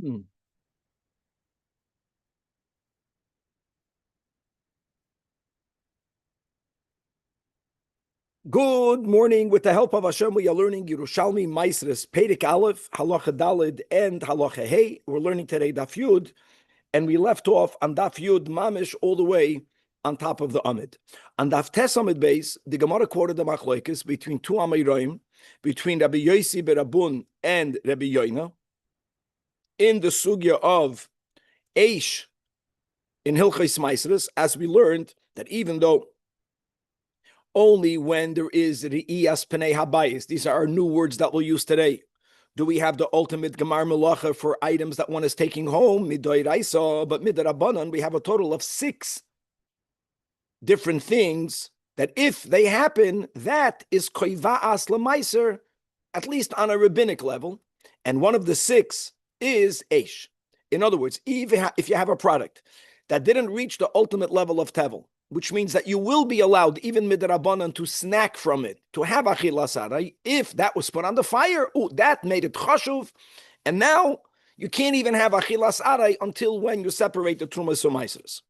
Hmm. Good morning. With the help of Hashem, we are learning Yerushalmi Maisres, Perek Aleph, Halacha Dalid, and Halacha Hey. We're learning today Daf Yud, and we left off on Daf Yud Mamish all the way on top of the Amid. On Daf Tes Amid base, the Gemara quoted the Machlokes between two Amayroim, between Rabbi Yosi Berabun and Rabbi Yoina, in the sugya of Eish in Hilchos Maisres, as we learned that even though only when there is Re'iyas Penei Habayis. These are our new words that we'll use today. Do we have the ultimate Gemar Melacha for items that one is taking home? Midoy Raisa, but Midarabanan, we have a total of 6 different things that if they happen, that is Koiva'as Lemaiser, at least on a rabbinic level. And one of the 6 is Eish. In other words, if you have a product that didn't reach the ultimate level of Tevel, which means that you will be allowed, even midrabanan, to snack from it, to have achilas aray. If that was put on the fire, that made it chashuv, and now you can't even have achilas aray until when you separate the trumas from maasros.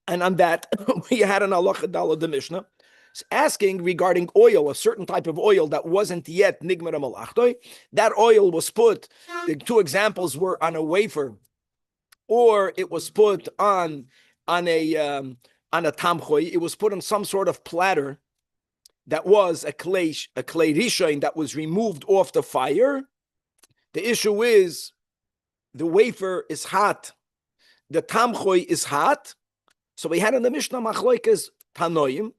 And on that, we had an halacha dala the Mishnah asking regarding oil, a certain type of oil that wasn't yet nigmar malachtoy. That oil was put. The 2 examples were on a wafer, or it was put on a tamchoy. It was put on some sort of platter that was a clay rishain that was removed off the fire. The issue is the wafer is hot, the tamchoy is hot. So we had in the Mishnah machlokes tanoim,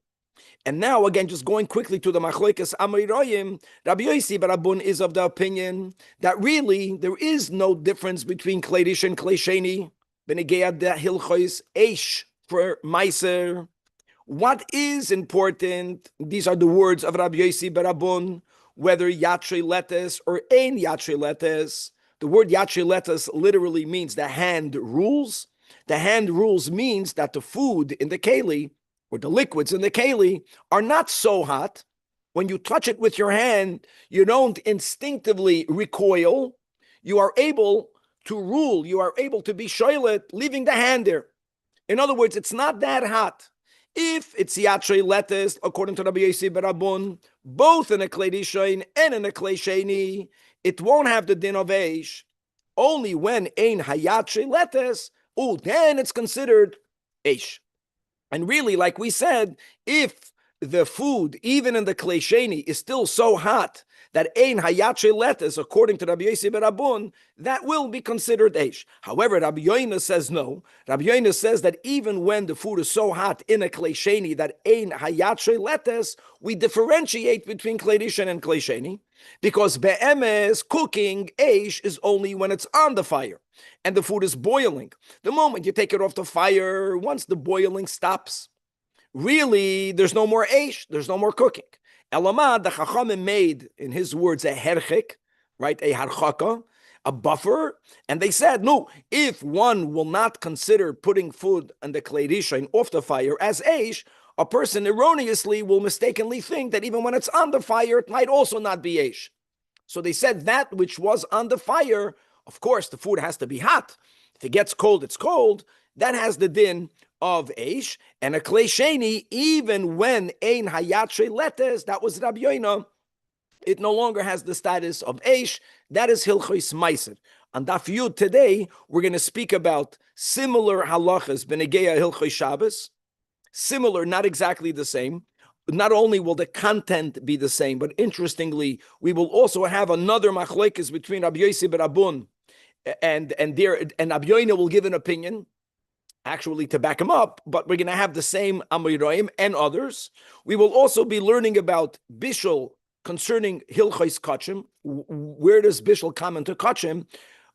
and now again, just going quickly to the machlokes amayroyim, Rabbi Yosi Barabun is of the opinion that really there is no difference between clay rish and clay sheni. Benegea de hilchos eish for Meiser. What is important? These are the words of Rabbi Yosi Barabun, whether Yatre Letes or Ein Yatre Letes. The word Yatre Letes literally means the hand rules. The hand rules means that the food in the keli, or the liquids in the keli, are not so hot. When you touch it with your hand, you don't instinctively recoil. You are able to rule. You are able to be shoylet, leaving the hand there. In other words, it's not that hot. If it's Yatre Letes, according to Rabbi Yosi Barabun, both in a Klei Rishain and in a Klei Sheni, it won't have the din of Eish. Only when Ein Hayatre Letes, then it's considered Eish. And really, like we said, if the food, even in the Klei Sheni, is still so hot that Ein Hayatre Letes, according to Rabbi Yosi Barabun, that will be considered Eish. However, Rabbi Yoina says no. Rabbi Yoina says that even when the food is so hot in a Klei Sheni that Ein Hayatre Letes, we differentiate between Klei Rishon and Klei Sheni, because Be'emes, cooking, Eish, is only when it's on the fire and the food is boiling. The moment you take it off the fire, once the boiling stops, really, there's no more Eish, there's no more cooking. Elamad, the Chachamim made, in his words, a herchik, right, a harchaka, a buffer, and they said, no, if one will not consider putting food on the klei rishain off the fire as eish, a person erroneously will mistakenly think that even when it's on the fire, it might also not be eish. So they said that which was on the fire, of course, the food has to be hot. If it gets cold, it's cold. That has the din of Eish, and a Klei Sheni, even when Ein Hayatre Letes, that was Rabbi Yoina, it no longer has the status of Eish. That is Hilchos Meiser. On Daf Yud today, we're going to speak about similar halachas, Benegea Hilchos Shabbos, similar, not exactly the same. Not only will the content be the same, but interestingly, we will also have another machlokes between Rabbi Yosi Barabun and Rabbi Yoina will give an opinion, actually to back him up, but we're going to have the same Amoraim and others. We will also be learning about Bishul concerning Hilchos Kachim. Where does Bishul come into Kachim?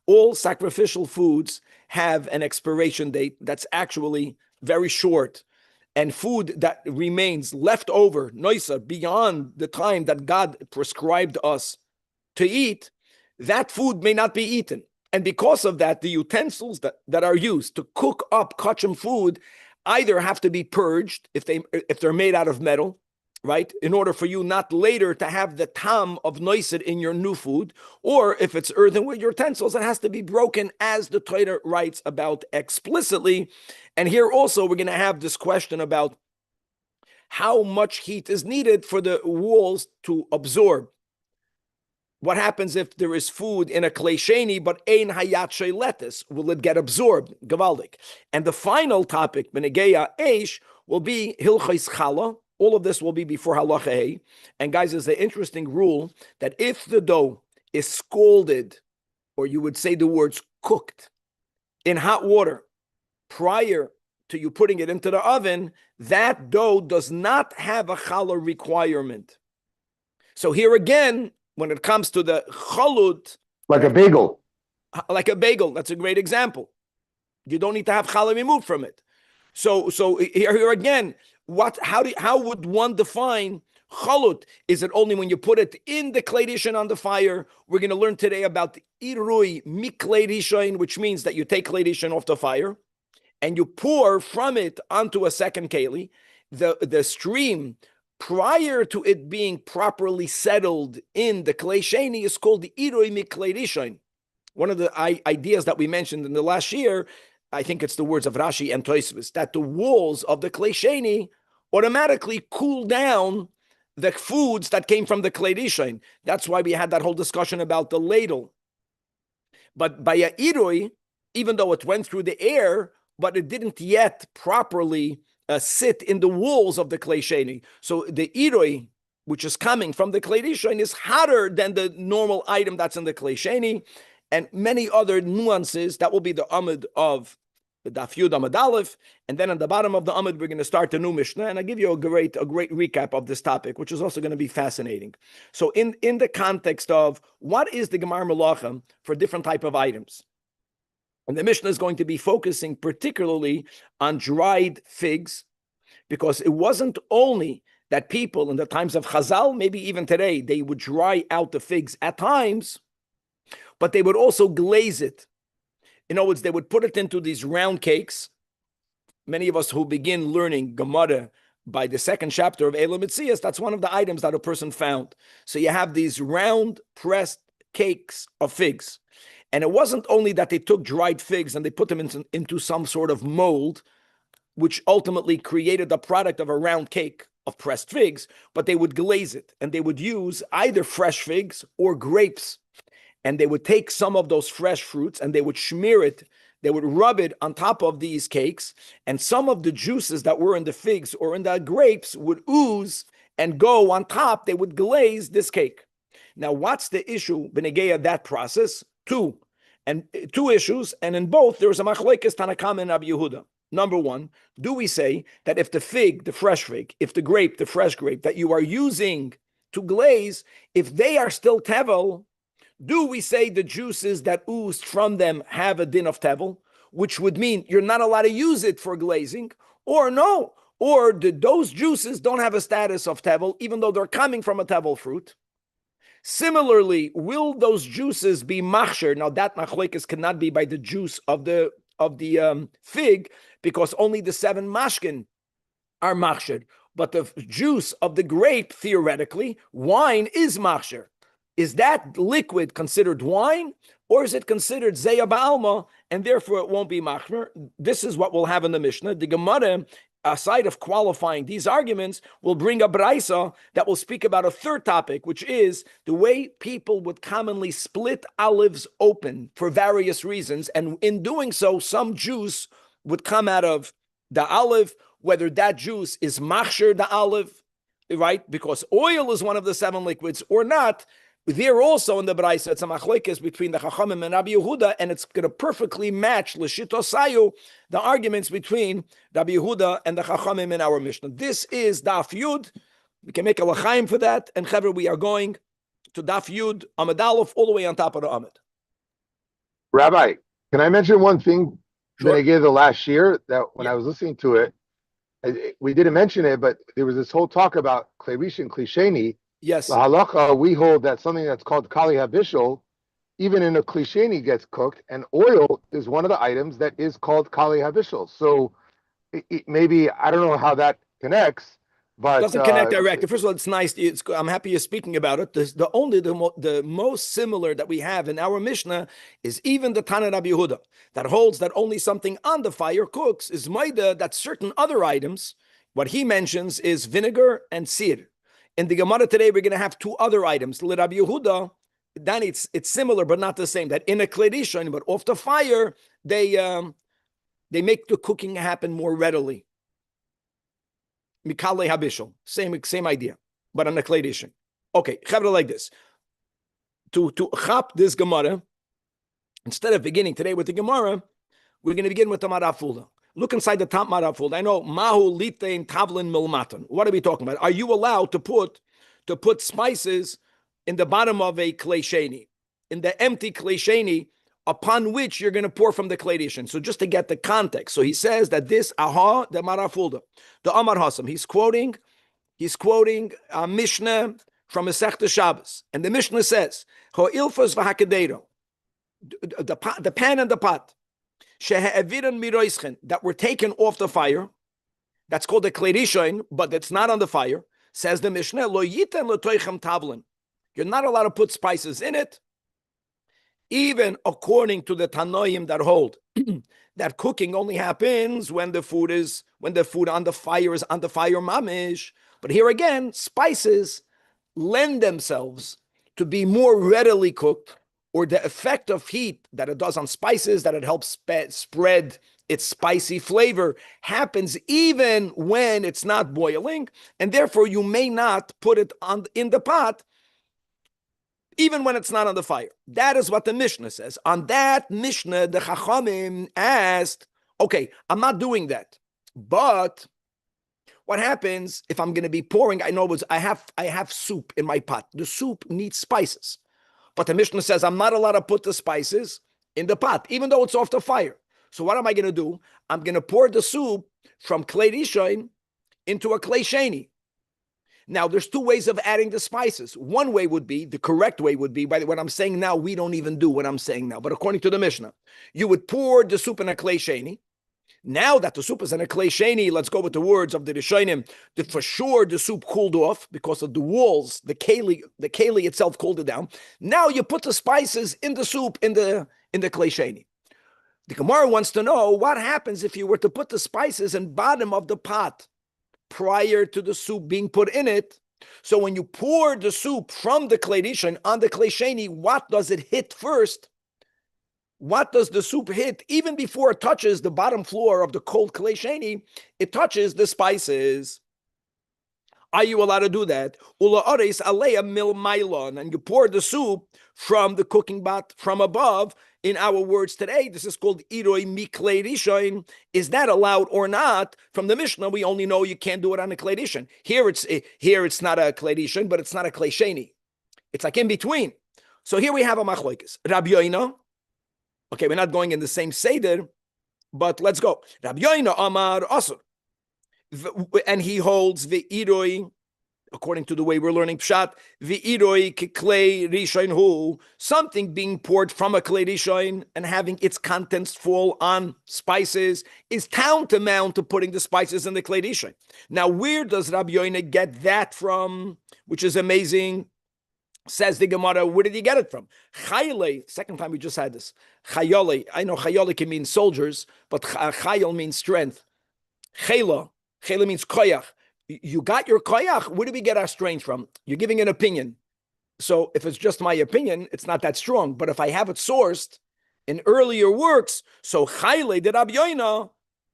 All sacrificial foods have an expiration date that's actually very short. And food that remains left over, noisa, beyond the time that God prescribed us to eat, that food may not be eaten. And because of that, the utensils that are used to cook up kachim food either have to be purged if they're made out of metal, right? In order for you not later to have the tam of noiset in your new food, or if it's earthenware utensils, it has to be broken as the Torah writes about explicitly. And here also we're going to have this question about how much heat is needed for the walls to absorb. What happens if there is food in a klei sheni, but ein hayat lettuce? Will it get absorbed? Gavaldik. And the final topic, benegeya eish, will be hilchos chala. All of this will be before halacha hey. And guys, there's an interesting rule that if the dough is scalded, or you would say the words cooked, in hot water prior to you putting it into the oven, that dough does not have a challah requirement. So here again, when it comes to the chalud, like a bagel. That's a great example. You don't need to have challah removed from it. So here again, how would one define chalut? Is it only when you put it in the klei rishon on the fire? We're going to learn today about the irui miklei rishon, which means that you take klei rishon off the fire and you pour from it onto a second keli. The stream, prior to it being properly settled in the klei sheni, is called the irui miklei rishon. One of the ideas that we mentioned in the last year, I think it's the words of Rashi and Tosfos, that the walls of the klei sheni automatically cool down the foods that came from the klei rishon. That's why we had that whole discussion about the ladle. But by a irui, even though it went through the air, but it didn't yet properly sit in the walls of the klei sheni. So the irui, which is coming from the klei rishon, is hotter than the normal item that's in the klei sheni, and many other nuances. That will be the amud of the Daf Yud Amud Aleph, and then on the bottom of the amud we're going to start the new Mishnah, and I'll give you a great recap of this topic, which is also going to be fascinating. So in the context of what is the Gemar Melachim for different type of items, and the Mishnah is going to be focusing particularly on dried figs, because it wasn't only that people in the times of Chazal, maybe even today, they would dry out the figs at times, but they would also glaze it. In other words, they would put it into these round cakes. Many of us who begin learning Gemara by the second chapter of Elam Mitzias, that's one of the items that a person found. So you have these round pressed cakes of figs. And it wasn't only that they took dried figs and they put them into some sort of mold, which ultimately created the product of a round cake of pressed figs, but they would glaze it. And they would use either fresh figs or grapes. And they would take some of those fresh fruits and they would smear it, they would rub it on top of these cakes, and some of the juices that were in the figs or in the grapes would ooze and go on top. They would glaze this cake. Now, what's the issue, Benegeya, that process? Two issues, and in both there is a machlekes Tanakam and Rabbi Yehuda. Number one, do we say that if the fig, the fresh fig, if the grape, the fresh grape that you are using to glaze, if they are still tevel, do we say the juices that oozed from them have a din of tevel, which would mean you're not allowed to use it for glazing, or no? Or those juices don't have a status of tevel, even though they're coming from a tevel fruit? Similarly, will those juices be machsher? Now that machlekes cannot be by the juice of the fig, because only the 7 mashkin are machsher. But the juice of the grape, theoretically, wine is machsher. Is that liquid considered wine, or is it considered zeya ba'alma, and therefore it won't be machmer? This is what we'll have in the Mishnah. The Gemara, aside of qualifying these arguments, will bring a braisa that will speak about a third topic, which is the way people would commonly split olives open for various reasons, and in doing so, some juice would come out of the olive, whether that juice is machsher the olive, right? Because oil is one of the 7 liquids, or not. There also in the Braisa, it's a machlekes between the Chachamim and Rabbi Yehuda, and it's going to perfectly match l'shitosayu, the arguments between Rabbi Yehuda and the Chachamim in our Mishnah. This is Daf Yud. We can make a l'chaim for that, and Chaver, we are going to Daf Yud, Amud Aleph, all the way on top of the Amud. Rabbi, can I mention one thing Sure. that I gave the last year that when I was listening to it, we didn't mention it, but there was this whole talk about klei rishon, klei sheni. Yes. The halacha, we hold that something that's called kali habishol, even in a klei sheni, gets cooked, and oil is one of the items that is called kali habishol. So maybe, I don't know how that connects, But Doesn't connect directly. First of all, it's nice. I'm happy you're speaking about it. The most similar that we have in our Mishnah is even the Tana Rabbi Yehuda that holds that only something on the fire cooks is maida that certain other items. What he mentions is vinegar and sir. In the Gemara today, we're going to have two other items. Rabbi Yehuda, then it's similar but not the same. That in a kledishon, but off the fire, they make the cooking happen more readily. Mikale habishol, same idea, but on a kledishon. Okay, chavra like this. To chap this Gemara, instead of beginning today with the Gemara, we're going to begin with the Marafula. Look inside the top Marafula. I know mahu litein tavlin milmatan. What are we talking about? Are you allowed to put spices in the bottom of a klei in the empty klei upon which you're going to pour from the kledishin? So just to get the context. So he says that this aha, the Marafulda, the Amar Hasam, he's quoting a Mishnah from Masechta Shabbos. And the Mishnah says, Ho ilfas v'hakadero, the pan and the pot, shehe'eviran miroischen, that were taken off the fire, that's called the kledishin, but it's not on the fire, says the Mishnah, lo yiten l'toichem tavlin. You're not allowed to put spices in it, even according to the Tanoim that hold that cooking only happens when the food on the fire is on the fire mamish. But here again, spices lend themselves to be more readily cooked, or the effect of heat that it does on spices, that it helps spread its spicy flavor, happens even when it's not boiling, and therefore you may not put it in the pot even when it's not on the fire. That is what the Mishnah says. On that Mishnah, the Chachamim asked, okay, I'm not doing that, but what happens if I'm going to be pouring? I have soup in my pot. The soup needs spices, but the Mishnah says I'm not allowed to put the spices in the pot, even though it's off the fire. So what am I going to do? I'm going to pour the soup from klei rishon into a klei sheni. Now, there's two ways of adding the spices. One way would be, the correct way would be, by what I'm saying now, we don't even do what I'm saying now, but according to the Mishnah, you would pour the soup in a klei sheni. Now that the soup is in a klei sheni, let's go with the words of the Rishonim, that for sure the soup cooled off because of the walls, the keli itself cooled it down. Now you put the spices in the soup in the klei sheni. The Gemara wants to know what happens if you were to put the spices in bottom of the pot prior to the soup being put in it. So when you pour the soup from the klei rishon on the klei sheni, what does it hit first? What does the soup hit even before it touches the bottom floor of the cold klei sheni? It touches the spices. Are you allowed to do that? Ula ares aleya mil mailon, and you pour the soup from the cooking pot from above. In our words today, this is called iroi miklei rishon. Is that allowed or not? From the Mishnah, we only know you can't do it on a klei rishon. Here it's not a klei rishon, but it's not a klei sheni. It's like in between. So here we have a machlokes. Rabbi Yoina. Okay, we're not going in the same seder, but let's go. Rabbi Yoina Amar Asur. And he holds the iroi, according to the way we're learning pshat, the iroi kiklei rishon hu, something being poured from a klei rishon and having its contents fall on spices is tantamount to putting the spices in the klei rishon. Now, where does Rabbi Yoina get that from? Which is amazing. Says the Gemara, where did he get it from? Chayle, second time we just had this. Chayole, I know chayole can mean soldiers, but chayol means strength. Chayla means koyach. You got your koyach. Where do we get our strength from? You're giving an opinion. So if it's just my opinion, it's not that strong. But if I have it sourced in earlier works, so Chayle de Rabbi Yoina,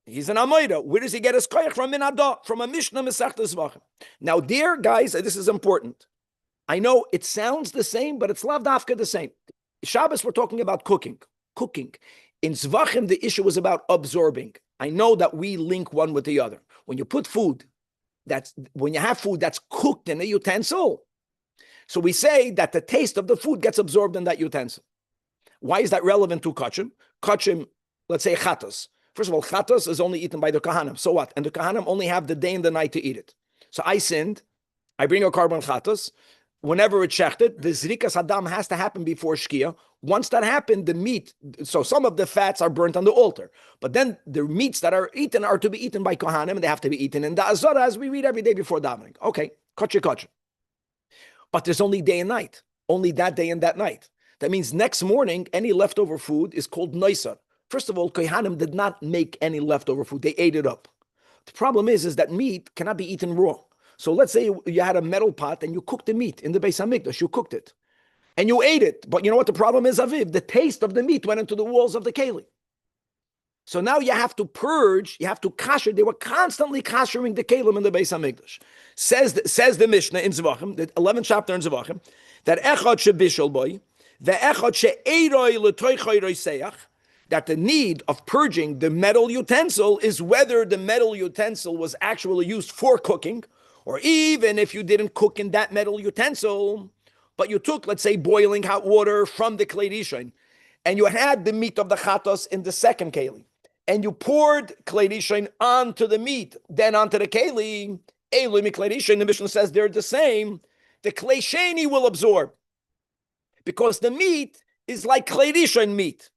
he's an Amoida. Where does he get his koyach from? From a Mishnah Masechta Zajac. Now, dear guys, this is important. I know it sounds the same, but it's lav dafka the same. Shabbos, we're talking about cooking. In Zvachim, the issue was about absorbing. I know that we link one with the other. When you put food, when you have food that's cooked in a utensil, so we say that the taste of the food gets absorbed in that utensil. Why is that relevant to kachim? Kachim, let's say chatas. First of all, chatas is only eaten by the kahanim. So what? And the kahanim only have the day and the night to eat it. So I sinned. I bring a carbon chatas. whenever it's shechted, the zrikas hadam has to happen before shkia. Once that happened, the meat, so some of the fats are burnt on the altar, but then the meats that are eaten are to be eaten by kohanim, and they have to be eaten in the azara, as we read every day before davening. Okay, kosher. But there's only day and night, only that day and that night. That means next morning, any leftover food is called noisar. First of all, kohanim did not make any leftover food; they ate it up. The problem is that meat cannot be eaten raw. So let's say you had a metal pot and you cooked the meat in the Beis Hamikdash. You cooked it and you ate it. But you know what the problem is, Aviv? The taste of the meat went into the walls of the keli. So now you have to purge, you have to kasher. They were constantly kashering the kelim in the Beis Hamikdash. Says the Mishnah in Zajac, the 11th chapter in Zajac, that echad shebishal boy, the echad she'eroi l'toichoi roiseach, that the need of purging the metal utensil is whether the metal utensil was actually used for cooking, or even if you didn't cook in that metal utensil, but you took, let's say, boiling hot water from the klei rishon, and you had the meat of the chatos in the second keli, and you poured klei rishon onto the meat, then onto the keli, elu miklei rishon, the Mishnah says they're the same, the klei sheni will absorb, because the meat is like klei rishon meat.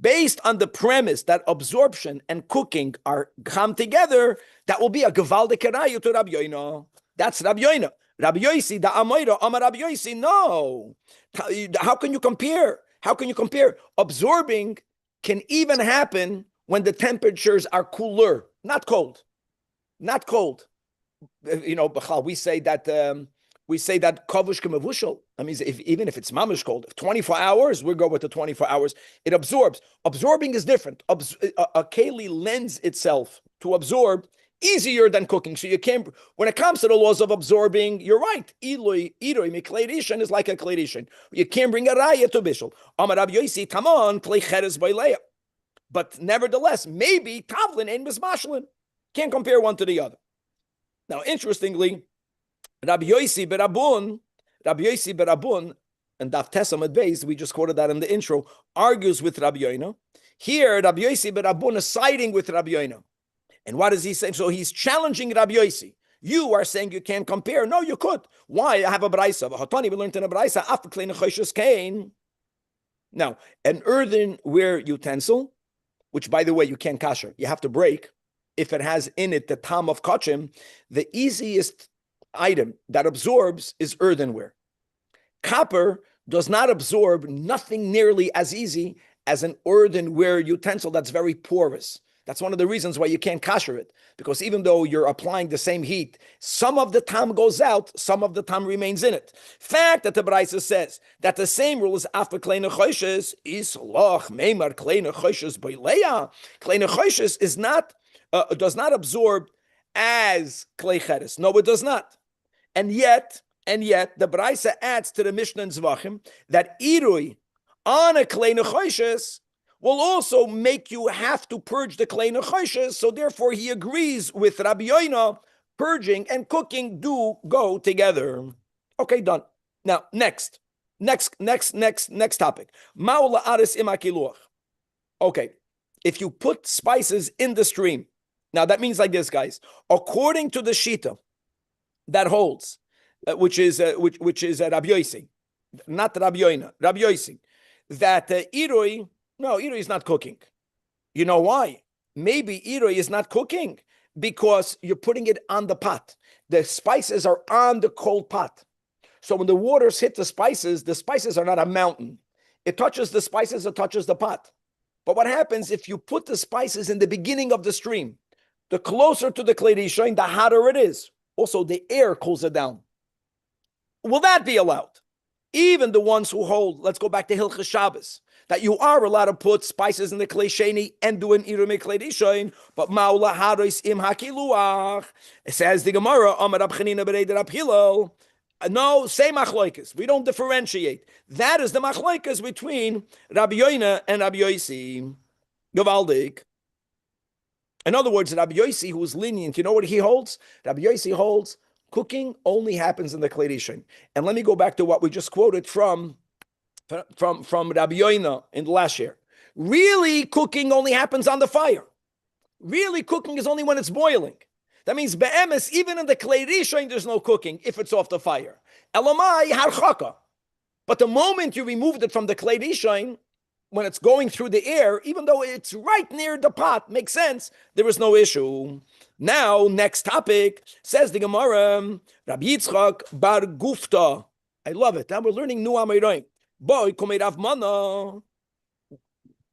Based on the premise that absorption and cooking are come together, that will be a gevaldik rayu to Rabbi Yoina. That's Rabbi Yoina. Rabbi Yosi, the Amoira, Amar Rabbi Yosi, no. How can you compare? How can you compare? Absorbing can even happen when the temperatures are cooler, not cold. Not cold. You know, we say that kavush kemavushal. That means even if it's mamish cold, if 24 hours, we go with the 24 hours. It absorbs. Absorbing is different. A keli lends itself to absorb easier than cooking. So you can't. When it comes to the laws of absorbing, you're right. Iloi miklei rishon is like a klei rishon. You can't bring a raya to bishul. Amar Rabbi Yosi, come on, play cheres b'leia. But nevertheless, maybe tavlin ain't mismashlin. Can't compare one to the other. Now, interestingly, Rabbi Yosi berabun, and Daf Tesam at Beis, we just quoted that in the intro, argues with Rabbi Yoina. Here, Rabbi Yosi berabun is siding with Rabbi Yoina. And what is he saying? So he's challenging Rabbi Yosi. You are saying you can't compare. No, you could. Why? I have a braisa. We learned in a braisa. Now, an earthenware utensil, which, by the way, you can't kasher. You have to break. If it has in it the tam of kachim, the easiest item that absorbs is earthenware. Copper does not absorb nothing nearly as easy as an earthenware utensil that's very porous. That's one of the reasons why you can't kasher it, because even though you're applying the same heat, some of the tam goes out, some of the tam remains in it. Fact that the Braisa says that the same rule is after kleine choishes is loch meimar kleine choishes boileya. Kleine choishes is not does not absorb as klei cheres. No, it does not. And yet, the Braisa adds to the Mishnah in Zvachim that irui on a klei choishes will also make you have to purge the klei nechoshes. So therefore, he agrees with Rabbi Yoina. Purging and cooking do go together. Okay, done. Now, next topic. Maula aris imakiluach. Okay, if you put spices in the stream, now that means like this, guys. According to the shita that holds, which is Rabbi Yosi, not Rabbi Yoina, Rabbi Yosi, that irui. No, Iroi is not cooking. You know why? Maybe Iroi is not cooking because you're putting it on the pot. The spices are on the cold pot. So when the waters hit the spices are not a mountain. It touches the spices, it touches the pot. But what happens if you put the spices in the beginning of the stream? The closer to the klei rishon, the hotter it is. Also, the air cools it down. Will that be allowed? Even the ones who hold, let's go back to Hilchas Shabbos, that you are allowed to put spices in the klei sheni and do an iru miklei rishon, but maula haros im hakiluach. It says the Gemara, Amar Rab Chanina b'rei Rab Hillel. No, same machloikas. We don't differentiate. That is the machloikas between Rabbi Yoina and Rabbi Yosi. Gavaldik. In other words, Rabbi Yosi, who is lenient, you know what he holds? Rabbi Yosi holds cooking only happens in the klei rishon. And let me go back to what we just quoted from Rabbi Yoina in the last year. Really, cooking only happens on the fire. Really, cooking is only when it's boiling. That means be'emes, even in the klei rishon, there's no cooking if it's off the fire. Elamai harchaka. But the moment you removed it from the klei rishon, when it's going through the air, even though it's right near the pot, makes sense, there is no issue. Now, next topic, says the Gemara, Rabbi Yitzchak bar Gufta. I love it. Now we're learning new Amiroim. Boy, Komei Rav Mana.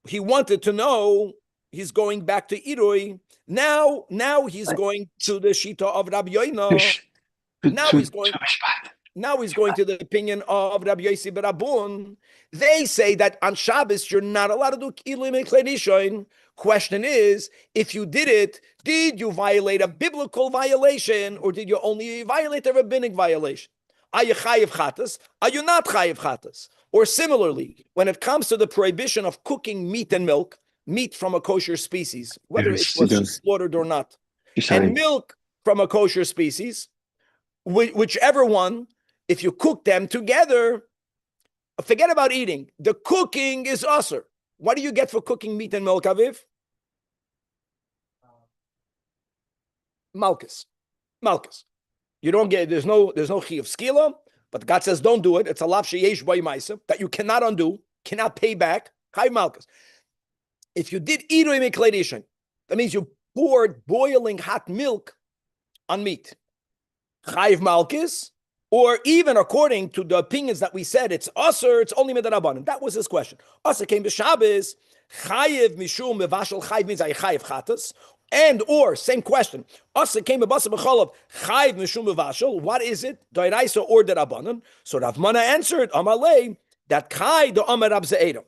He wanted to know, he's going back to Iroi. Now he's going to the Shita of Rabbi Yoina. Now he's going to the opinion of Rabbi Yossi Barabun. They say that on Shabbos you're not allowed to do Kilim and Klei Rishon. Question is, if you did it, did you violate a biblical violation or did you only violate a rabbinic violation? Are you chayiv chatas? Are you not chayiv chatas? Or similarly, when it comes to the prohibition of cooking meat and milk, meat from a kosher species, whether it was slaughtered or not, and milk from a kosher species, whichever one, if you cook them together, forget about eating. The cooking is usher. What do you get for cooking meat and milk, Aviv? Malchus. You don't get, there's no chi of skila, but God says don't do it. It's a lav sheyesh by ma'isa that you cannot undo, cannot pay back. Chai Malchus. If you did iroi miklei rishon, that means you poured boiling hot milk on meat. Chai Malchus, or even according to the opinions that we said, it's usher, it's only midarabanan. That was his question. Usher came to Shabbos, chayiv mishum mevashel chayiv means I chayiv chatas, and or same question. Usher came to basa b'cholav chayiv mishum mevashel. What is it? Doiraisa or derabanan? So Rav Mana answered Amalei that kai the Amar Rab Ze'edim.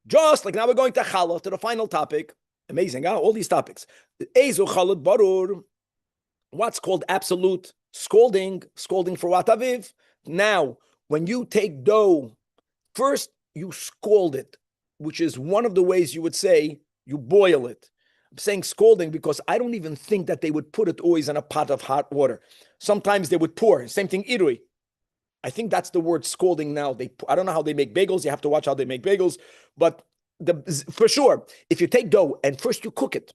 Just like now we're going to challah, to the final topic. Amazing, huh? All these topics. Ezu chalot barur. What's called absolute scolding for what, Aviv? Now, when you take dough, first you scald it, which is one of the ways you would say you boil it. I'm saying scalding because I don't even think that they would put it always in a pot of hot water. Sometimes they would pour. Same thing, irui. I think that's the word scalding now. I don't know how they make bagels. You have to watch how they make bagels. But for sure, if you take dough and first you cook it,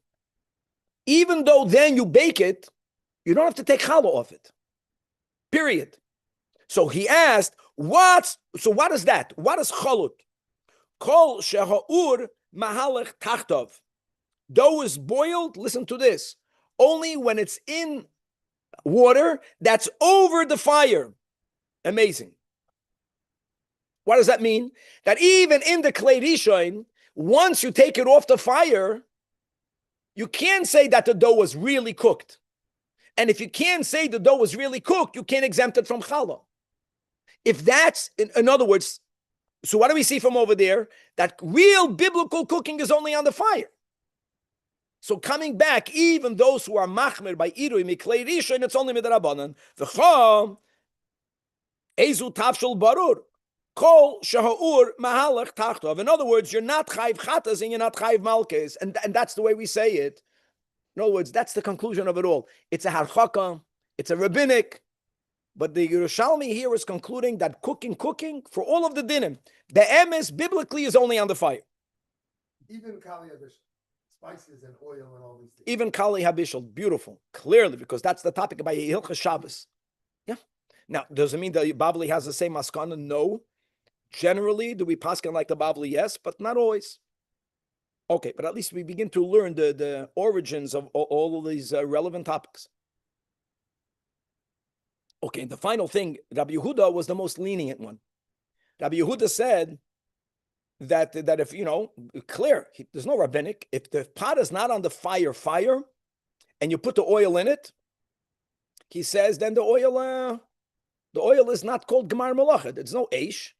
even though then you bake it, you don't have to take challah off it. Period. So he asked, what is that? What is chalut? Kol sheha'ur mahalech tachtov. Dough is boiled, listen to this, only when it's in water that's over the fire. Amazing. What does that mean? That even in the klei rishon, once you take it off the fire, you can't say that the dough was really cooked. And if you can't say the dough was really cooked, you can't exempt it from challah. If that's, in other words, so what do we see from over there? That real biblical cooking is only on the fire. So coming back, even those who are machmer by irui miklei rishon, it's only midrabanan. V'cha ezu tafshel barur kol sheha'ur mahalach tachtov. In other words, you're not chayv chatas and you're not chayv malkes, and that's the way we say it. In other words, that's the conclusion of it all. It's a harchaka, it's a rabbinic, but the Yerushalmi here is concluding that cooking for all of the dinim, the emes biblically is only on the fire. Even kali habishal, spices and oil and all these things. Even kali habishal, beautiful, clearly, because that's the topic about Hilchas Shabbos. Yeah. Now, does it mean that Bavli has the same maskana? No. Generally, do we paskin like the Bavli? Yes, but not always. Okay, but at least we begin to learn the origins of all of these relevant topics. Okay, the final thing, Rabbi Yehuda was the most lenient one. Rabbi Yehuda said that if, clear, there's no rabbinic, if the pot is not on the fire, and you put the oil in it, he says, then the oil is not called Gemar Malachet. It's no Eish,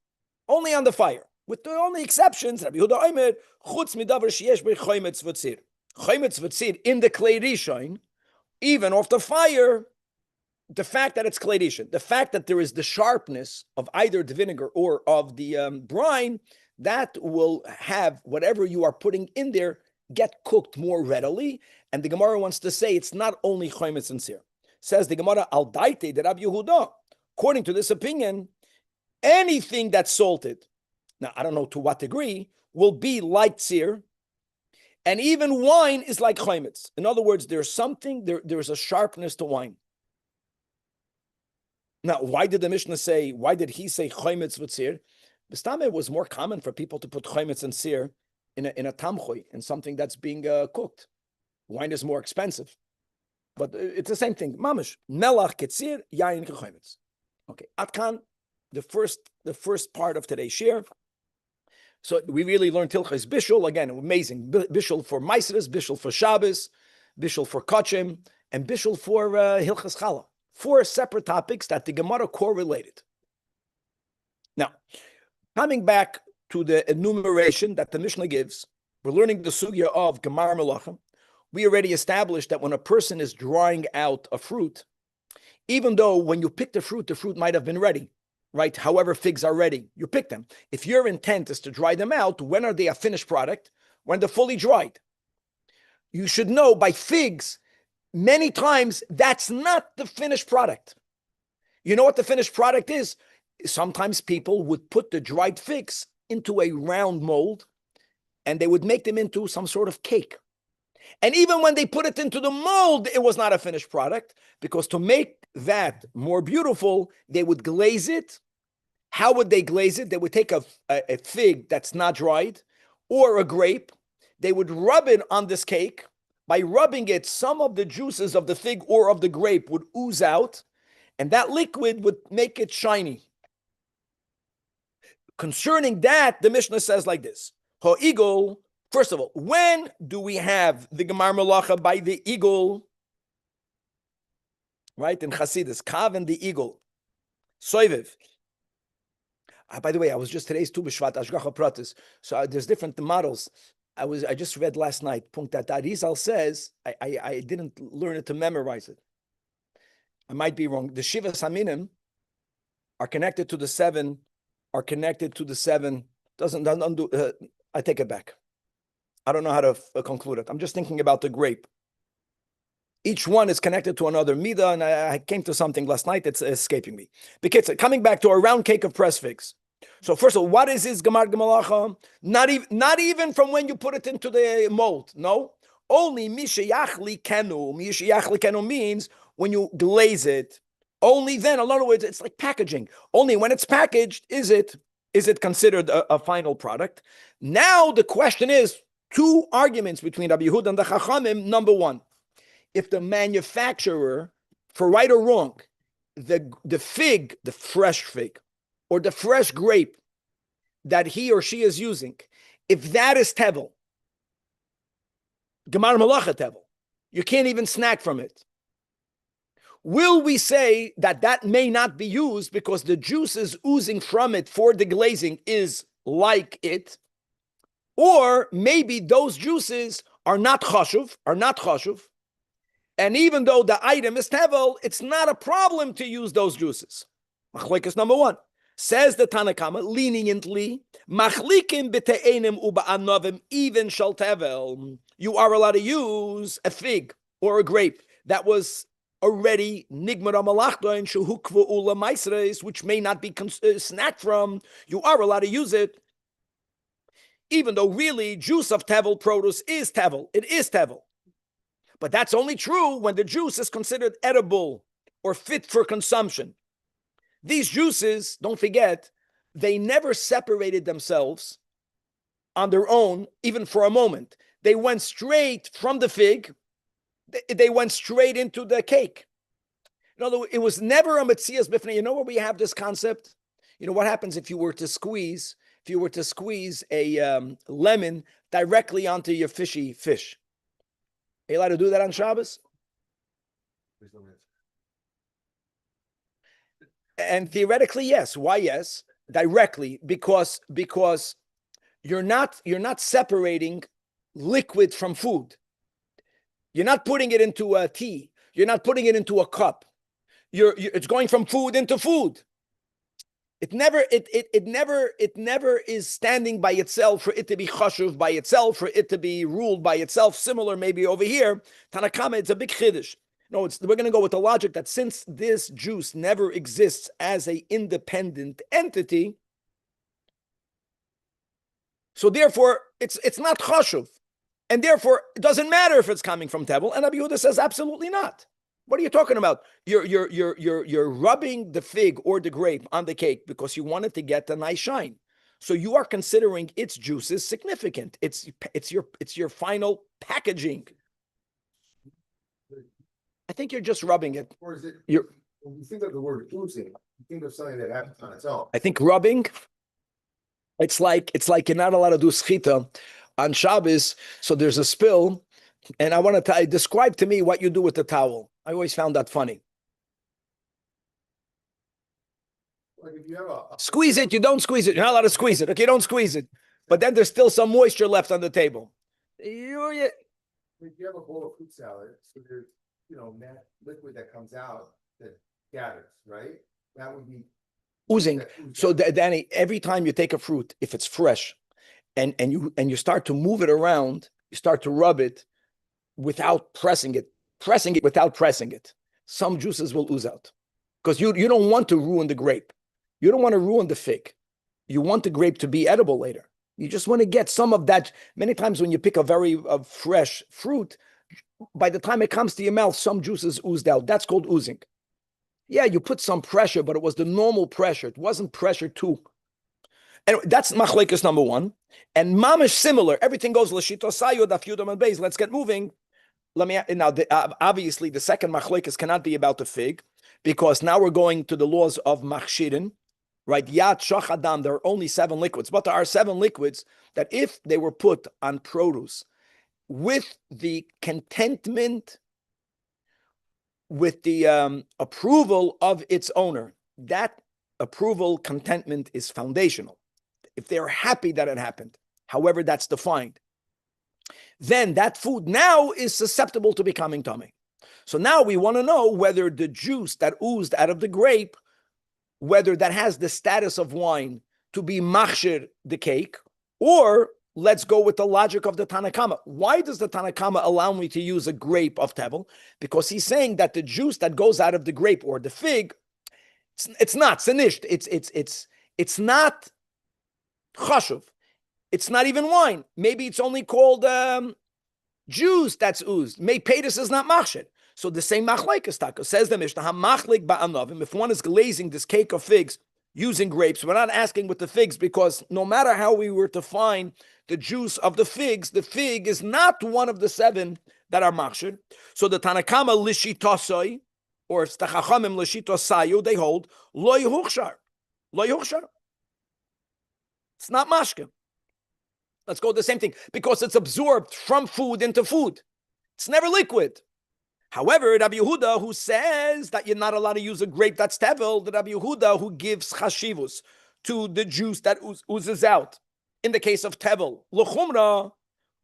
only on the fire. With the only exceptions, Rabbi Yehuda Omer, chutz midavar sheyesh bei chometz v'tzir. Chometz v'tzir in the klei rishon, even off the fire, the fact that it's klei rishon, the fact that there is the sharpness of either the vinegar or of the brine, that will have whatever you are putting in there get cooked more readily. And the Gemara wants to say it's not only chometz and sir. Says the Gemara al daite de Rabbi Yehuda. According to this opinion, anything that's salted, now I don't know to what degree, will be like tzir, And even wine is like chaimitz. In other words, there's a sharpness to wine. Now, why did the Mishnah say, why did he say chaimitz v'tzir? B'stam, it was more common for people to put chaimitz and sir in a tamchui, in something that's being cooked. Wine is more expensive. But it's the same thing. Mamish, melach ketzir, yayin kechaimitz. Okay, atkan, the first part of today's shir. So we really learned Tilchas Bishul, again, amazing. Bishul for Maisres, Bishul for Shabbos, Bishul for Kachim, and Bishul for Hilchas Chala. 4 separate topics that the Gemara correlated. Now, coming back to the enumeration that the Mishnah gives, we're learning the sugya of Gemar Melachim. We already established that when a person is drying out a fruit, even though when you pick the fruit might have been ready, right? However, figs are ready, you pick them. If your intent is to dry them out, when are they a finished product? When they're fully dried. You should know by figs, many times that's not the finished product. You know what the finished product is? Sometimes people would put the dried figs into a round mold and they would make them into some sort of cake. And even when they put it into the mold, it was not a finished product, because to make that more beautiful, they would glaze it. How would they glaze it? They would take a fig that's not dried or a grape. They would rub it on this cake. By rubbing it, some of the juices of the fig or of the grape would ooze out, and that liquid would make it shiny. Concerning that, the Mishnah says like this. Ha'igol. First of all, when do we have the Gemar Melacha by the eagle? Right, in Chassidus, Kav and the eagle. Soiviv. By the way, I was just today's Tu B'Shvat, Ashgacha Pratis. So there's different models. I just read last night, Punkt that Arizal says, I didn't learn it to memorize it. I might be wrong. The Shiva Saminim are connected to the 7, doesn't undo, I take it back. I don't know how to conclude it. I'm just thinking about the grape. Each one is connected to another midah, and I came to something last night that's escaping me. Because coming back to a round cake of pressed figs. So first of all, what is this Gemar Gemalacha? Not even from when you put it into the mold. No, only mishayachli kenu. Mishayachli kenu means when you glaze it. Only then, in other words, it's like packaging. Only when it's packaged is it considered a final product. Now the question is, 2 arguments between Rabbi Yehuda and the Chachamim. Number 1, if the manufacturer, for right or wrong, the fig, the fresh fig, or the fresh grape that he or she is using, if that is tevel, Gemar Malacha tevel, you can't even snack from it. Will we say that may not be used because the juices oozing from it for the glazing is like it? Or maybe those juices are not chashuv, and even though the item is tevel, it's not a problem to use those juices. Machlekes number 1. Says the Tanakama, leniently, machlikim b'te'enim uba'anovim even shal tevel. You are allowed to use a fig or a grape that was already nigmar malachta shehukvu ula maisres, which may not be snacked from. You are allowed to use it. Even though really juice of tevel produce is tevel. It is tevel. But that's only true when the juice is considered edible or fit for consumption. These juices, don't forget, they never separated themselves on their own, even for a moment. They went straight from the fig. They went straight into the cake. In other words, it was never a metzias bifnei. You know where we have this concept? You know what happens if you were to squeeze a lemon directly onto your fishy fish? Are you allowed to do that on Shabbos? And theoretically, yes. Why yes? Directly, because you're not separating liquid from food. You're not putting it into a tea. You're not putting it into a cup. It's going from food into food. It never is standing by itself for it to be chashuv by itself, for it to be ruled by itself. Similar, maybe over here, Tanakama, it's a big chiddush. No, we're going to go with the logic that since this juice never exists as an independent entity, so therefore it's not chashuv. And therefore, it doesn't matter if it's coming from Tevel. And Rabbi Yehuda says, absolutely not. What are you talking about? You're rubbing the fig or the grape on the cake because you want it to get a nice shine. So you are considering its juices significant. It's your final packaging. I think you're just rubbing it. Or is it? You're, When you think of the word oozing, you think of something that happens on its own. I think rubbing. It's like you're not allowed to do schita on Shabbos. So there's a spill, and I want to describe to me what you do with the towel. I always found that funny. Like if you have Squeeze it, you don't squeeze it. You're not allowed to squeeze it. Okay, don't squeeze it. But then there's still some moisture left on the table. if you have a bowl of fruit salad, so there's that liquid that comes out that gathers, right? That would be Oozing. So Danny, every time you take a fruit, if it's fresh, and you start to move it around, you start to rub it without pressing it without pressing it, some juices will ooze out. Because you don't want to ruin the grape. You don't want to ruin the fig. You want the grape to be edible later. You just want to get some of that. Many times when you pick a very fresh fruit, by the time it comes to your mouth, some juices oozed out. That's called oozing. Yeah, you put some pressure, but it was the normal pressure. It wasn't pressure too. And that's machlekes number one. And mamish similar. Everything goes l'shito sayo daf yudam and beis. Let's get moving. Obviously, the second machlekes cannot be about the fig, because now we're going to the laws of machshirin, right? Yat, shach, adam. There are only 7 liquids, but there are 7 liquids that if they were put on produce with the contentment, with the approval of its owner, that approval, contentment is foundational. If they're happy that it happened, however that's defined, then that food now is susceptible to becoming tummy. So now we want to know whether the juice that oozed out of the grape, whether that has the status of wine to be machshir the cake, or let's go with the logic of the Tanakama. Why does the Tanakama allow me to use a grape of Tevel? Because he's saying that the juice that goes out of the grape or the fig, it's not sinisht. It's not chashuv. It's not even wine. Maybe it's only called juice that's oozed. May Pedis is not machshir. So the same machlekes taka says the Mishnah, hamachlik ba'anavim. If one is glazing this cake of figs using grapes, we're not asking with the figs, because no matter how we were to find the juice of the fig is not one of the 7 that are machshir. So the Tanakama lishitosoi, or stachachamim lishitosayu, they hold lo yehuchshar. Lo yehuchshar. It's not mashke. Let's go the same thing, because it's absorbed from food into food. It's never liquid. However, Rabbi Yehuda, who says that you're not allowed to use a grape that's tevel, the Rabbi Yehuda who gives chashivus to the juice that oozes out. In the case of tevel, l'chumra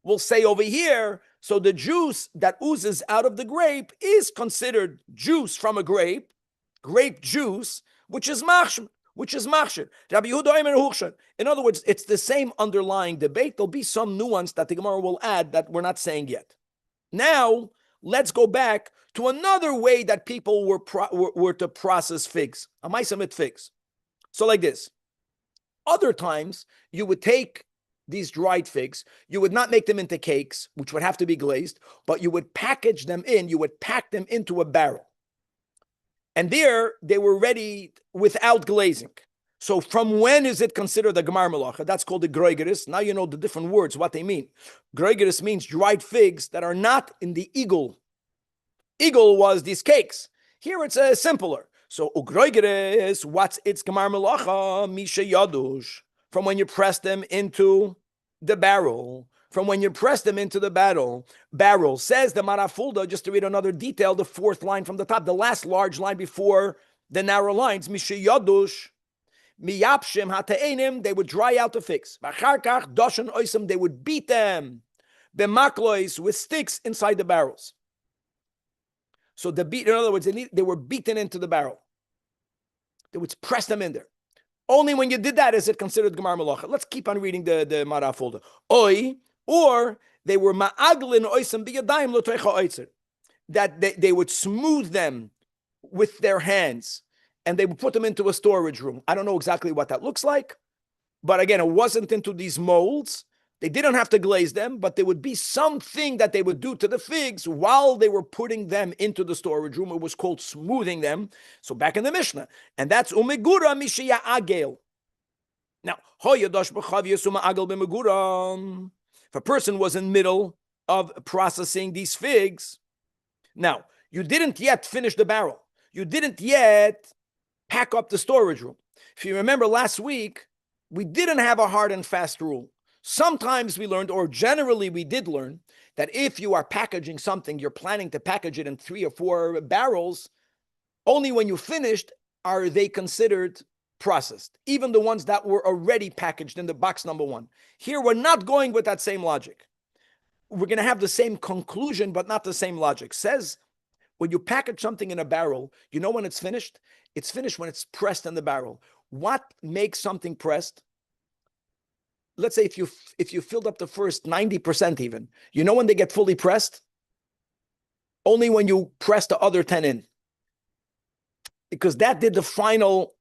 will say over here, so the juice that oozes out of the grape is considered juice from a grape juice, which is machshir. Rabbi Yehuda Omer Huchshar. In other words, it's the same underlying debate. There'll be some nuance that the Gemara will add that we're not saying yet. Now, let's go back to another way that people were to process figs, a maisamit figs. So like this. Other times, you would take these dried figs, you would not make them into cakes, which would have to be glazed, but you would package them in, you would pack them into a barrel. And there, they were ready without glazing. So from when is it considered a gemar melacha? That's called the groigeris. Now you know the different words, what they mean. Groigeris means dried figs that are not in the eagle. Eagle was these cakes. Here it's simpler. So ugroigeris, what's its gemar melacha? Misha yadush. From when you press them into the barrel. From when you press them into the barrel, says the Marafulda, just to read another detail, the 4th line from the top, the last large line before the narrow lines, Mishayadush, Miyapshim, Hata'enim, they would dry out the figs. Vacharkach, Doshan Oisim, they would beat them, Bemaklois, with sticks inside the barrels. So in other words, they were beaten into the barrel. They would press them in there. Only when you did that is it considered gemar melacha. Let's keep on reading the Marafulda. Oi, or they were ma'aglin oisem biyadayim l'toicha oitzer, that they would smooth them with their hands and they would put them into a storage room. I don't know exactly what that looks like, but again, it wasn't into these molds. They didn't have to glaze them, but there would be something that they would do to the figs while they were putting them into the storage room. It was called smoothing them. So back in the Mishnah, and that's umegura mishiya agel. Now, if a person was in the middle of processing these figs, now you didn't yet finish the barrel. You didn't yet pack up the storage room. If you remember last week, we didn't have a hard and fast rule. Sometimes we learned, or generally we did learn, that if you are packaging something, you're planning to package it in 3 or 4 barrels, only when you finished are they considered processed, even the ones that were already packaged in the box number 1. Here, we're not going with that same logic. We're going to have the same conclusion, but not the same logic. Says, when you package something in a barrel, you know when it's finished? It's finished when it's pressed in the barrel. What makes something pressed? Let's say if you filled up the first 90% even, you know when they get fully pressed? Only when you press the other 10 in. Because that did the final.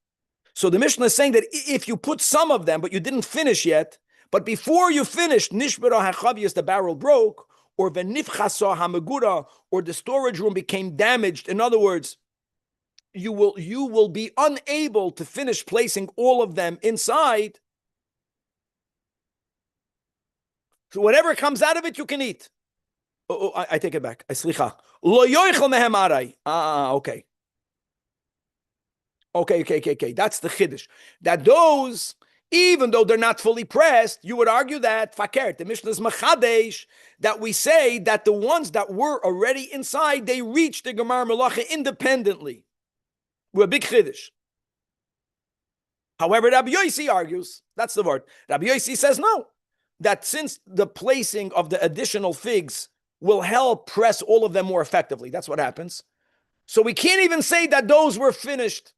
So the Mishnah is saying that if you put some of them, but you didn't finish yet, but before you finished, nishbara hachavias, the barrel broke, or venifchasa hamegura, or the storage room became damaged. In other words, you will be unable to finish placing all of them inside. So whatever comes out of it, you can eat. I take it back. Slicha. Lo yoichel mehem aray. Okay. Okay. That's the chiddush. That those, even though they're not fully pressed, you would argue that fakert, the Mishnah is machadesh, that we say that the ones that were already inside, they reached the Gemar Melacha independently. We're a big chiddush. However, Rabbi Yossi argues, that's the word. Rabbi Yossi says no, that since the placing of the additional figs will help press all of them more effectively, that's what happens. So we can't even say that those were finished.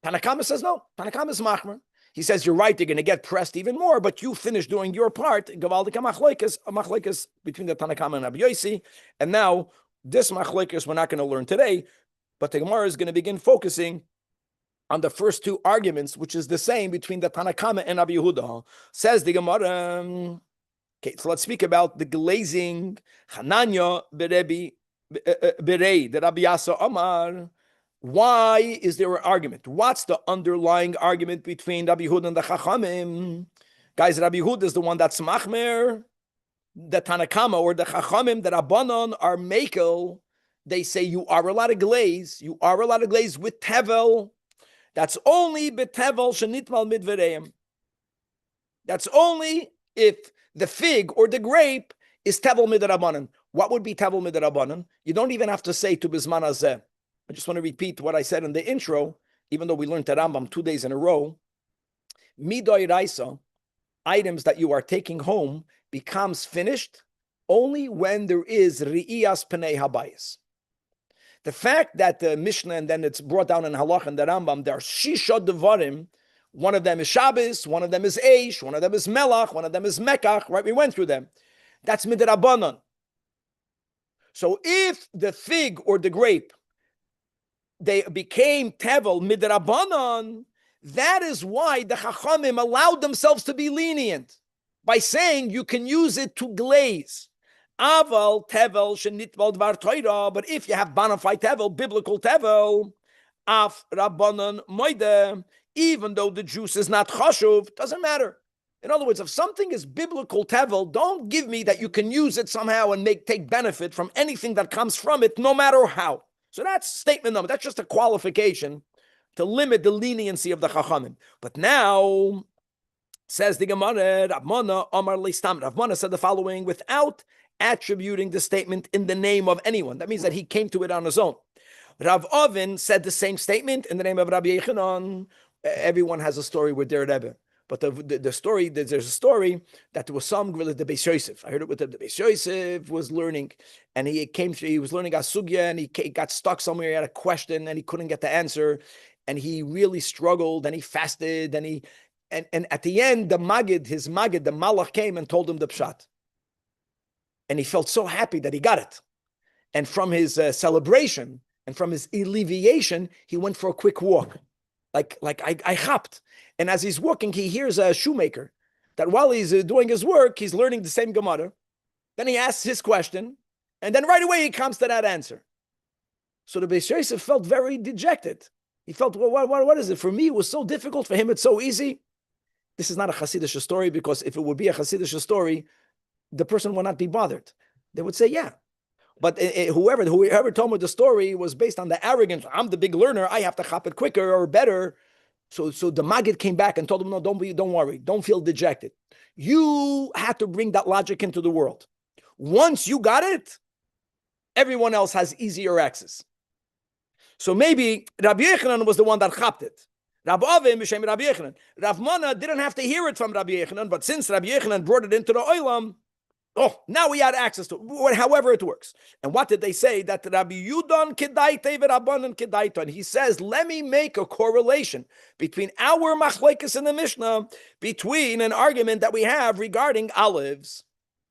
Tanakama says no. Tanakama is machmer. He says you're right, they're going to get pressed even more, but you finished doing your part. Gavaldika machlokes between the Tanakama and Rabbi Yossi. And now this machlokes we're not going to learn today, but the Gemara is going to begin focusing on the first 2 arguments, which is the same between the Tanakama and Rabbi Yehuda. Says the Gemara. Okay, so let's speak about the glazing. Hananya berei the Rabbi Yasa Amar. Why is there an argument? What's the underlying argument between Rabbi Yehuda and the Chachamim? Guys, Rabbi Yehuda is the one that's machmer. The Tanakama or the Chachamim, the Rabbanon are makel. They say you are allowed to glaze. You are allowed to glaze with tevel. That's only betevel shenitmal midvereim. That's only if the fig or the grape is tevel midrabanan. What would be tevel midrabanan? You don't even have to say to bisman hazeh. I just want to repeat what I said in the intro, even though we learned the Rambam 2 days in a row. Midoi raisa, items that you are taking home, becomes finished only when there is ri'iyas penei habayis. The fact that the Mishnah, and then it's brought down in Halach and the Rambam, there are shisha devarim. One of them is Shabbos, one of them is Eish, one of them is Melach, one of them is Mekach, right? We went through them. That's midrabanan. So if the fig or the grape, they became tevel midrabanan, that is why the Chachamim allowed themselves to be lenient by saying you can use it to glaze. Aval tevel shenitval dvar Torah, but if you have bonafide tevel, biblical tevel, af rabbanan moide, even though the juice is not chashuv, doesn't matter. In other words, if something is biblical tevel, don't give me that you can use it somehow and take benefit from anything that comes from it, no matter how. So that's statement number. That's just a qualification to limit the leniency of the Chachamim. But now, says the Gemara, Rabbana Amar Leistam. Rabbana said the following without attributing the statement in the name of anyone. That means that he came to it on his own. Rav Ovin said the same statement in the name of Rabbi Yechanan. Everyone has a story with their Rebbe. But the story, there's a story that there was some with the Beis Yosef. I heard it with the Beis Yosef was learning, and he was learning Asugya, and he got stuck somewhere. He had a question, and he couldn't get the answer, and he really struggled, and he fasted, and at the end, the Malach came and told him the pshat, and he felt so happy that he got it, and from his celebration and from his alleviation, he went for a quick walk, like I chapped. And as he's walking, he hears a shoemaker. that while he's doing his work, he's learning the same Gemara. Then he asks his question, and then right away he comes to that answer. So the Beis Yosef felt very dejected. He felt, well, what is it? For me, it was so difficult. For him, it's so easy. This is not a Hasidic story, because if it would be a Hasidic story, the person would not be bothered. They would say, yeah. But whoever told me the story was based on the arrogance. I'm the big learner. I have to chop it quicker or better. So the Maggid came back and told him, no, don't worry. Don't feel dejected. You have to bring that logic into the world. Once you got it, everyone else has easier access. So maybe Rabbi Yechanan was the one that chopped it. Rav Avim b'shem Rabbi Yechanan. Rav Mana didn't have to hear it from Rabbi Yechanan, but since Rabbi Yechanan brought it into the Olam, now we had access to it, however it works. And what did they say? That Rabbi Yudon Kedaite v'Rabbanan Kedaito. And he says, let me make a correlation between our machlekes in the Mishnah, between an argument that we have regarding olives.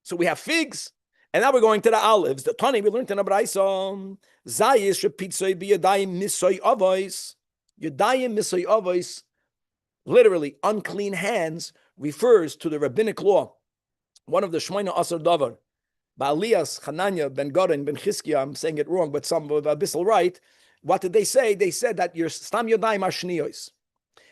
So we have figs, and now we're going to the olives. The Tani we learned in the Braisa, Zayis repitzoi b'yadayim misoy avos. Yadayim misoy avos, literally unclean hands, refers to the rabbinic law. One of the Shmoina Asar Davar, Ba'alias, Chananya, Ben Goren, Ben Chizkiah, I'm saying it wrong, but some of Abyssal right. What did they say? They said that your Stam Yodayim are Shniyos.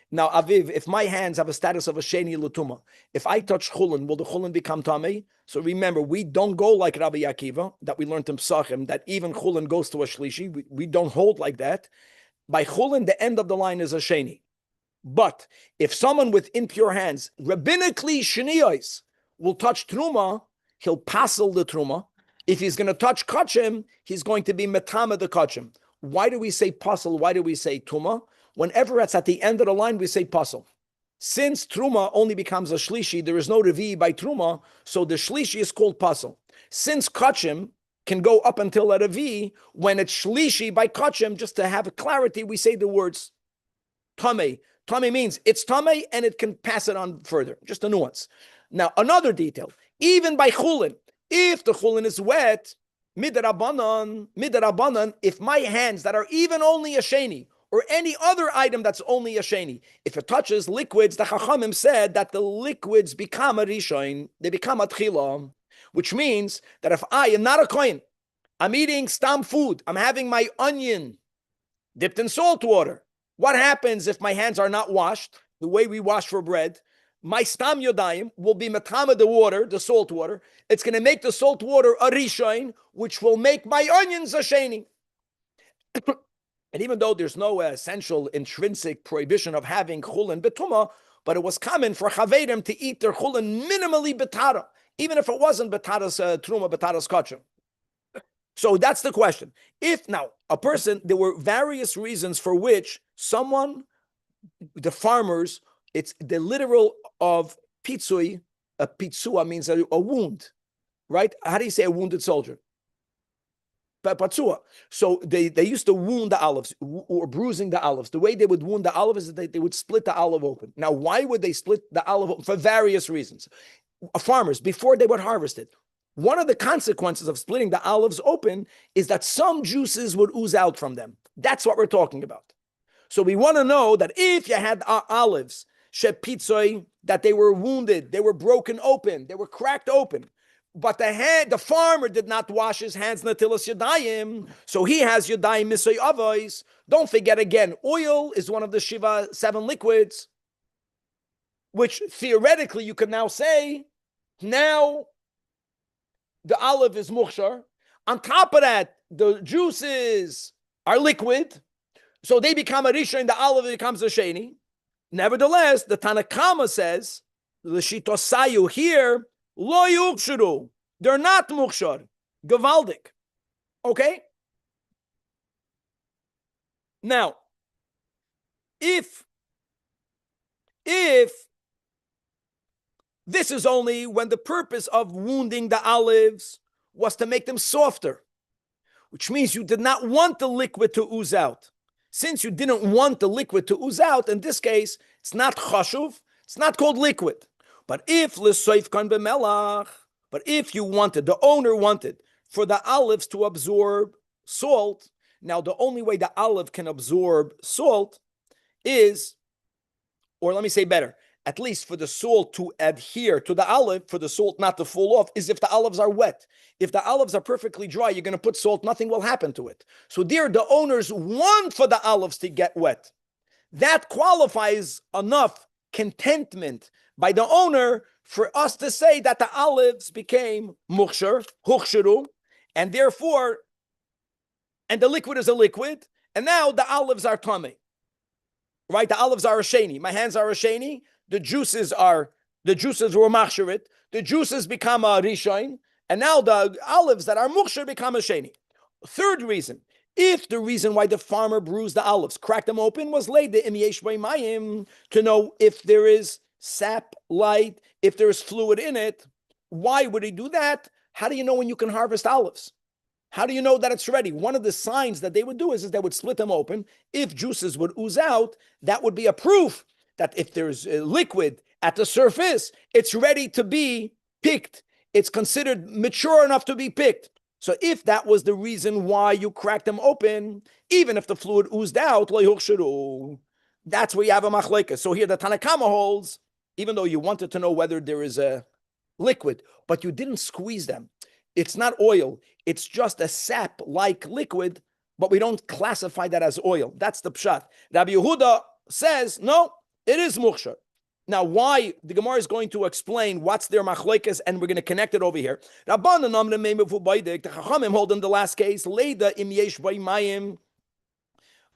Now, Aviv, if my hands have a status of a Sheni Lutuma, if I touch Chulin, will the Chulin become Tamei? So remember, we don't go like Rabbi Akiva, that we learned in Psachim, that even Chulin goes to a Shlishi. We don't hold like that. By Chulin, the end of the line is a Sheni. But if someone with impure hands, rabbinically Shniyos, will touch Truma, he'll passel the Truma. If he's going to touch Kachim, he's going to be Metama the Kachim. Why do we say passel? Why do we say Tuma? Whenever it's at the end of the line, we say passel. Since Truma only becomes a Shlishi, there is no Revi by Truma, so the Shlishi is called passel. Since Kachim can go up until a Revi, when it's Shlishi by Kachim, just to have clarity, we say the words Tamei. Tamei means it's Tamei and it can pass it on further. Just a nuance. Now, another even by Chulin, if the Chulin is wet, midarabanan, if my hands that are even only a Sheni, or any other item that's only a Sheni, if it touches liquids, the Chachamim said that the liquids become a Rishon, they become a Tchila, which means that if I am not a Kohen, I'm eating stam food, I'm having my onion dipped in salt water. What happens if my hands are not washed, the way we wash for bread? My stam yodayim will be matama the water, the salt water. It's going to make the salt water a rishon, which will make my onions a sheni. And even though there's no essential intrinsic prohibition of having chulin betuma, but it was common for chavedim to eat their chulin minimally betara, even if it wasn't betaras truma, betaras kachim. So that's the question. If now a person, there were various reasons for which someone, the farmers, it's the literal of pitzui. A pitzua means a wound, right? How do you say a wounded soldier? Patsua. So they used to wound the olives or bruising the olives. The way they would wound the olive is that they would split the olive open. Now, why would they split the olive open? For various reasons. Farmers, before they would harvest it, one of the consequences of splitting the olives open is that some juices would ooze out from them. That's what we're talking about. So we want to know that if you had olives, shepitzoi, that they were wounded, they were broken open, they were cracked open, but the farmer did not wash his hands natilas yadayim, so he has yadayim misoy avos. Don't forget again, oil is one of the 7 liquids, which theoretically you could now say, now the olive is mukhshar. On top of that, the juices are liquid, so they become a rishon, the olive becomes a sheni. Nevertheless, the Tanakama says, l'shitosayu here, lo yuksharu, they're not mukhshar, gavaldik. Okay? Now, if this is only when the purpose of wounding the olives was to make them softer, which means you did not want the liquid to ooze out. Since you didn't want the liquid to ooze out, in this case, it's not chashuv, it's not called liquid. But if l'soifkan b'melach, but if you wanted, the owner wanted, for the olives to absorb salt, now the only way the olive can absorb salt is, or let me say better, at least for the salt to adhere to the olive, for the salt not to fall off, is if the olives are wet. If the olives are perfectly dry, you're going to put salt, nothing will happen to it. So there, the owners want for the olives to get wet. That qualifies enough contentment by the owner for us to say that the olives became muksher, huksheru, and therefore, and the liquid is a liquid, and now the olives are tummy. Right? The olives are a sheni. My hands are a sheni. The juices were machsherit. The juices become a rishon, and now the olives that are muksher become a sheni. Third reason, if the reason why the farmer bruised the olives, cracked them open, was laid the imyesh mayim, to know if there is sap, light, if there is fluid in it, why would he do that? How do you know when you can harvest olives? How do you know that it's ready? One of the signs that they would do is they would split them open. If juices would ooze out, that would be a proof that if there's a liquid at the surface, it's ready to be picked. It's considered mature enough to be picked. So if that was the reason why you cracked them open, even if the fluid oozed out, that's where you have a machlekes. So here the Tanakama holds, even though you wanted to know whether there is a liquid, but you didn't squeeze them. It's not oil. It's just a sap-like liquid, but we don't classify that as oil. That's the pshat. Rabbi Yehuda says, no, it is muksher. Now, why? The Gemara is going to explain what's their machlekes, and we're going to connect it over here. The Chachamim hold in the last case, Leida im yesh mayim.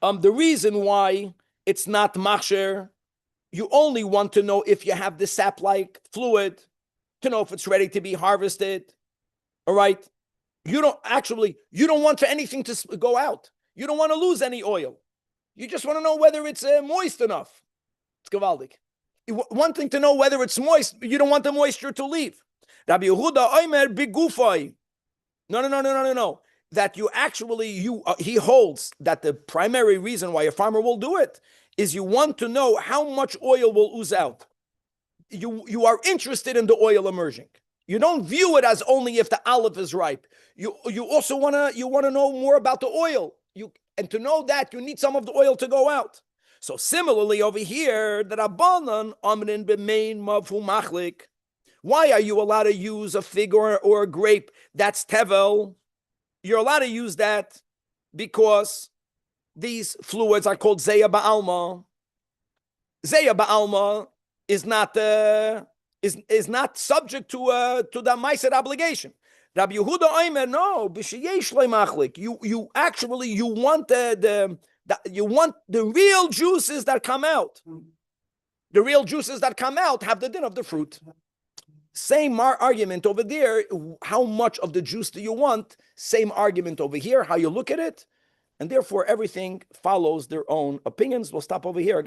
The reason why it's not machsher, you only want to know if you have the sap-like fluid, to know if it's ready to be harvested. All right? You don't want for anything to go out. You don't want to lose any oil. You just want to know whether it's moist enough. It's gavaldik. One thing to know whether it's moist, you don't want the moisture to leave. Rabbi Yehuda Omer bigufay. No. That he holds that the primary reason why a farmer will do it is you want to know how much oil will ooze out. You are interested in the oil emerging. You don't view it as only if the olive is ripe. You also want to know more about the oil. And to know that, you need some of the oil to go out. So similarly over here, the Rabbanan amrin b'mein mavhu machlik. Why are you allowed to use a fig or a grape that's tevel? You're allowed to use that because these fluids are called zeya ba'alma. Zeya ba'alma is not subject to the ma'aser obligation. Rabbi Yehuda Omer, no, b'sheyesh le'machlik. You want the real juices that come out. The real juices that come out have the din of the fruit. Same argument over there. How much of the juice do you want? Same argument over here. How you look at it, and therefore everything follows their own opinions. We'll stop over here.